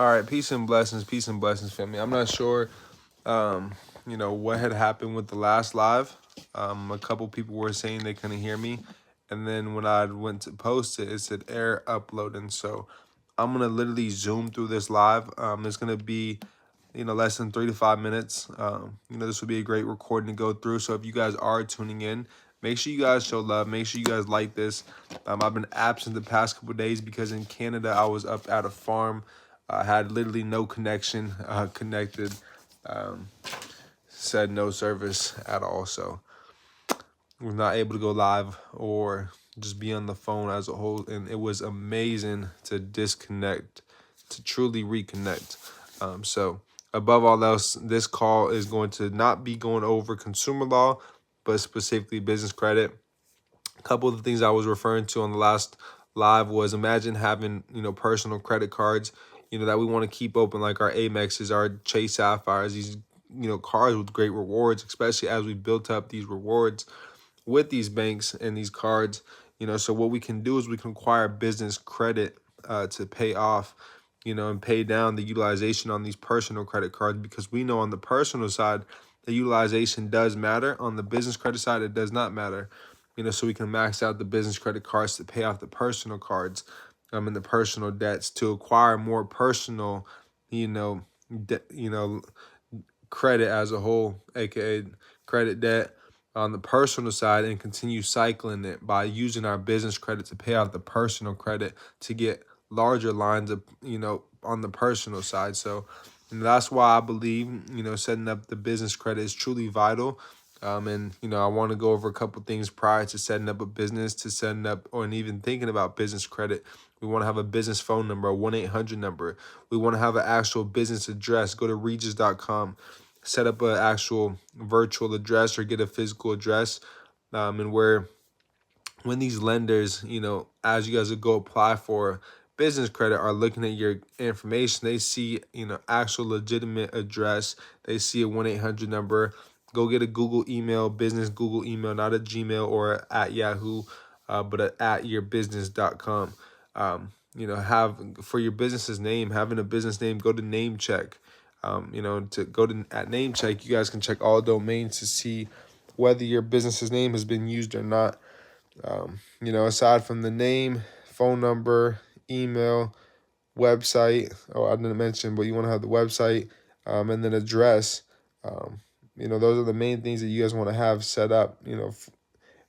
All right, peace and blessings, family. I'm not sure, what had happened with the last live. A couple people were saying they couldn't hear me, and then when I went to post it, it said error uploading. So I'm gonna literally zoom through this live. It's gonna be, less than 3 to 5 minutes. This will be a great recording to go through. So if you guys are tuning in, make sure you guys show love. Make sure you guys like this. I've been absent the past couple days because in Canada I was up at a farm. I had literally no connection connected. Um, Said no service at all. So was not able to go live or just be on the phone as a whole. And it was amazing to disconnect, to truly reconnect. So above all else, this call is going to not be going over consumer law, but specifically business credit. A couple of the things I was referring to on the last live was imagine having, personal credit cards, that we want to keep open, like our Amexes, our Chase Sapphires, these, cards with great rewards, especially as we built up these rewards with these banks and these cards. So what we can do is we can acquire business credit to pay off, and pay down the utilization on these personal credit cards, because we know on the personal side the utilization does matter. On the business credit side, it does not matter. So we can max out the business credit cards to pay off the personal cards, and the personal debts to acquire more personal, you know, credit as a whole, aka credit debt on the personal side, and continue cycling it by using our business credit to pay off the personal credit to get larger lines of, on the personal side. So that's why I believe, setting up the business credit is truly vital. And I want to go over a couple things prior to setting up a business, to setting up or even thinking about business credit. We want to have a business phone number, a 1-800 number. We want to have an actual business address. Go to regis.com, set up an actual virtual address or get a physical address. And where when these lenders, as you guys go apply for business credit, are looking at your information, they see, actual legitimate address. They see a 1-800 number. Go get a Google email, business Google email, not a Gmail or at Yahoo, but at yourbusiness.com. Have for your business's name, having a business name, go to name check. To go to at name check, you guys can check all domains to see whether your business's name has been used or not. Aside from the name, phone number, email, website, I didn't mention, but you want to have the website, and then address. Those are the main things that you guys want to have set up,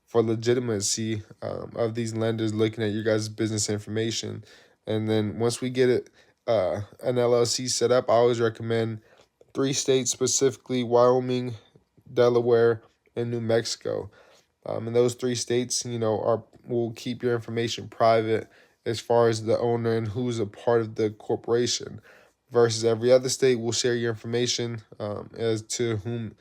for legitimacy of these lenders looking at your guys' business information. And then once we get it, an LLC set up, I always recommend 3 states, specifically Wyoming, Delaware, and New Mexico. And those 3 states, will keep your information private as far as the owner and who's a part of the corporation, versus every other state will share your information as to whom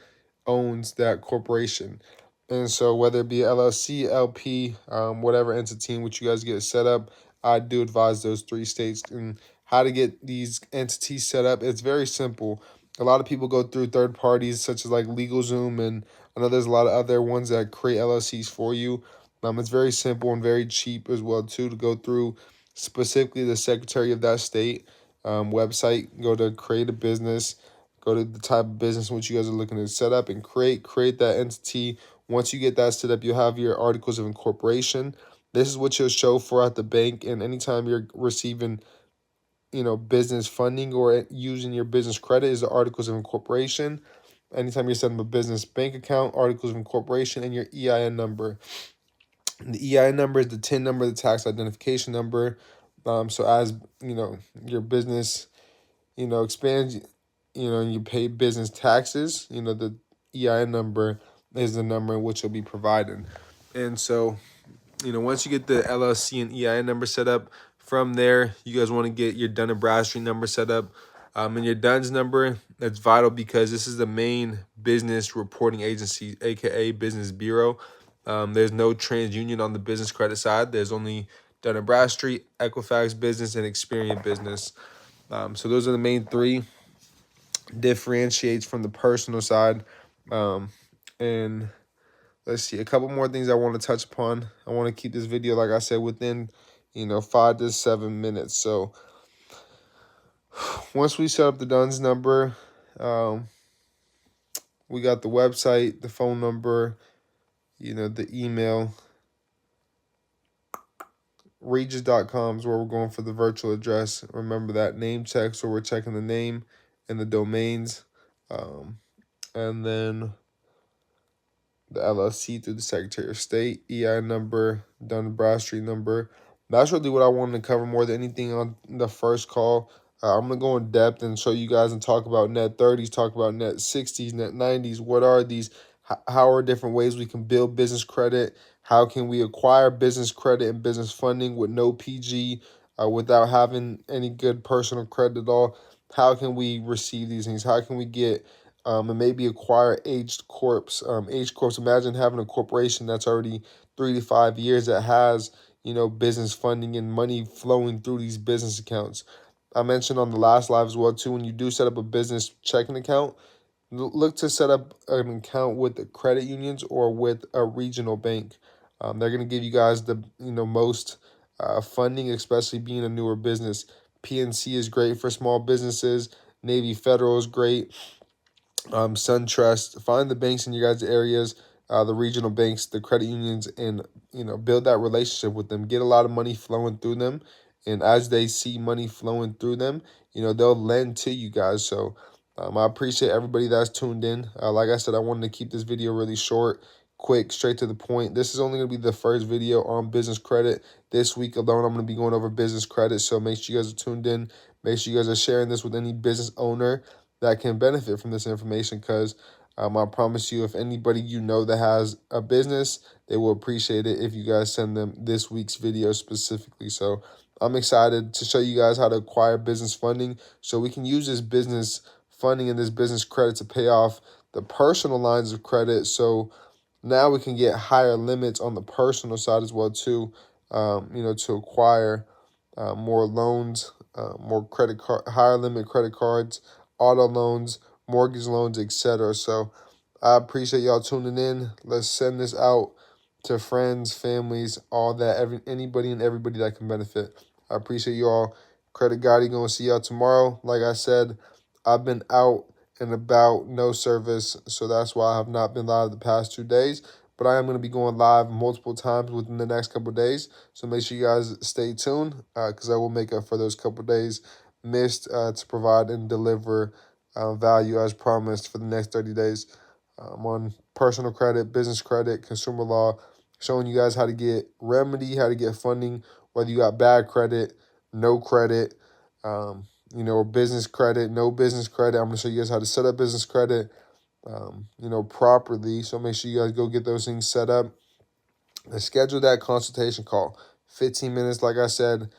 owns that corporation. And so whether it be LLC, LP, whatever entity in which you guys get set up, I do advise those 3 states. And how to get these entities set up, it's very simple. A lot of people go through third parties such as like LegalZoom, and I know there's a lot of other ones that create LLCs for you. It's very simple and very cheap as well too to go through. Specifically, the Secretary of that state website. Go to create a business. Go to the type of business which you guys are looking to set up and create that entity. Once you get that set up, you'll have your articles of incorporation. This is what you'll show for at the bank, and anytime you're receiving, business funding or using your business credit, is the articles of incorporation. Anytime you're setting up a business bank account, articles of incorporation, and your EIN number. And the EIN number is the TIN number, the tax identification number. So as your business, expands, and you pay business taxes, the EIN number is the number in which you'll be providing. And so, once you get the LLC and EIN number set up, from there, you guys want to get your Dun & Bradstreet number set up. And your DUNS number, that's vital because this is the main business reporting agency, aka Business Bureau. There's no TransUnion on the business credit side. There's only Dun & Bradstreet, Equifax Business, and Experian Business. So those are the main 3. Differentiates from the personal side. And let's see, a couple more things I want to touch upon. I want to keep this video, like I said, within 5 to 7 minutes. So Once we set up the DUNS number, we got the website, the phone number, the email. Regis.com is where we're going for the virtual address. Remember that name check, so we're checking the name and the domains. And then the LLC through the Secretary of State, EI number, Dun Bradstreet number. That's really what I wanted to cover more than anything on the first call. I'm going to go in depth and show you guys and talk about net 30s, talk about net 60s, net 90s. What are these? How are different ways we can build business credit? How can we acquire business credit and business funding with no PG, without having any good personal credit at all? How can we receive these things? How can we get and maybe acquire aged corps? Aged corps. Imagine having a corporation that's already 3 to 5 years that has business funding and money flowing through these business accounts. I mentioned on the last live as well too. When you do set up a business checking account, look to set up an account with the credit unions or with a regional bank. They're going to give you guys the most funding, especially being a newer business. PNC is great for small businesses. Navy Federal is great. SunTrust. Find the banks in your guys' areas, the regional banks, the credit unions, and build that relationship with them. Get a lot of money flowing through them, and as they see money flowing through them, they'll lend to you guys. So I appreciate everybody that's tuned in. Like I said, I wanted to keep this video really short, quick, straight to the point. This is only going to be the first video on business credit. This week alone, I'm going to be going over business credit. So make sure you guys are tuned in. Make sure you guys are sharing this with any business owner that can benefit from this information, because I promise you, if anybody that has a business, they will appreciate it if you guys send them this week's video specifically. So I'm excited to show you guys how to acquire business funding so we can use this business funding and this business credit to pay off the personal lines of credit. So now we can get higher limits on the personal side as well too, to acquire more loans, more credit card, higher limit credit cards, auto loans, mortgage loans, etc. So I appreciate y'all tuning in. Let's send this out to friends, families, all that, anybody and everybody that can benefit. I appreciate you all. Credit Gotti, gonna see y'all tomorrow. Like I said, I've been out and about, no service, so that's why I have not been live the past 2 days. But I am going to be going live multiple times within the next couple of days. So make sure you guys stay tuned, because I will make up for those couple of days missed, to provide and deliver value as promised for the next 30 days on personal credit, business credit, consumer law, showing you guys how to get remedy, how to get funding, whether you got bad credit, no credit, business credit, no business credit. I'm going to show you guys how to set up business credit, properly. So make sure you guys go get those things set up and schedule that consultation call. 15 minutes, like I said,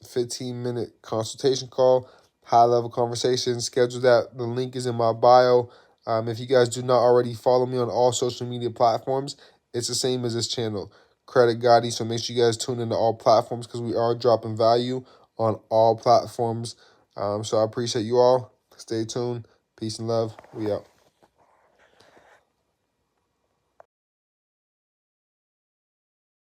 15-minute consultation call, high-level conversation. Schedule that. The link is in my bio. If you guys do not already follow me on all social media platforms, it's the same as this channel, Credit Gotti. So make sure you guys tune into all platforms, because we are dropping value on all platforms. So I appreciate you all. Stay tuned. Peace and love. We out.